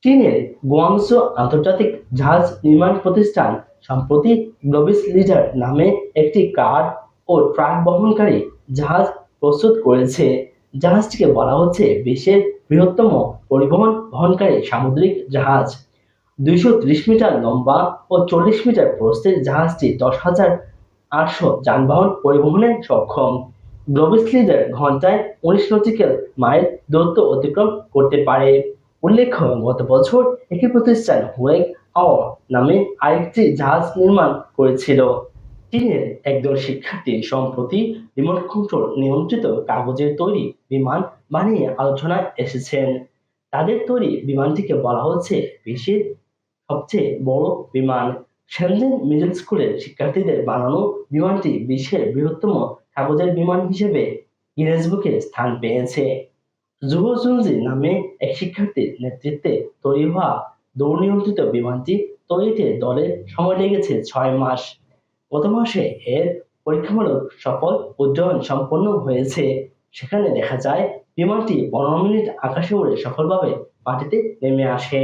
চীনের গুয়াংজো আন্তর্জাতিক জাহাজ নির্মাণ প্রতিষ্ঠান সম্প্রতি গ্লোবিস লিডার নামে একটি কার ও ট্রাক বহনকারী জাহাজ প্রস্তুত করেছে। জাহাজটিকে বলা হচ্ছে বিশ্বের বৃহত্তম পরিবহন বহনকারী সামুদ্রিক জাহাজ। 230 মিটার লম্বা ও 40 মিটার প্রস্থের জাহাজটি 10,800 যানবাহন পরিবহনে সক্ষম। গ্লোবিস লিডার ঘন্টায় 19 নটিক্যাল মাইল দূরত্ব অতিক্রম করতে পারে। উল্লেখ্য, গত বছর একই প্রতিষ্ঠান হোয়েগ আও নামে আরেকটি জাহাজ নির্মাণ করেছিল। চীনের একদল শিক্ষার্থী সম্প্রতি রিমোট কন্ট্রোল নিয়ন্ত্রিত কাগজের তৈরি বিমান বানিয়ে আলোচনায় এসেছেন। তাদের তৈরি বিমানটিকে বলা হচ্ছে বিশ্বের সবচেয়ে বড় বিমান। শেনজেন মিডল স্কুলের শিক্ষার্থীদের বানানো বিমানটি বিশ্বের বৃহত্তম কাগজের বিমান হিসেবে গিনেস বুকে স্থান পেয়েছে। জুহো জুনজি নামে এক শিক্ষার্থীর নেতৃত্বে তৈরি হওয়া দৌড়-নিয়ন্ত্রিত বিমানটি তৈরিতে দলের সময় লেগেছে 6 মাস। গত মাসে এর পরীক্ষামূলক সফল উড্ডয়ন সম্পন্ন হয়েছে। সেখানে দেখা যায় বিমানটি 15 মিনিট আকাশে উড়ে সফলভাবে মাটিতে নেমে আসে।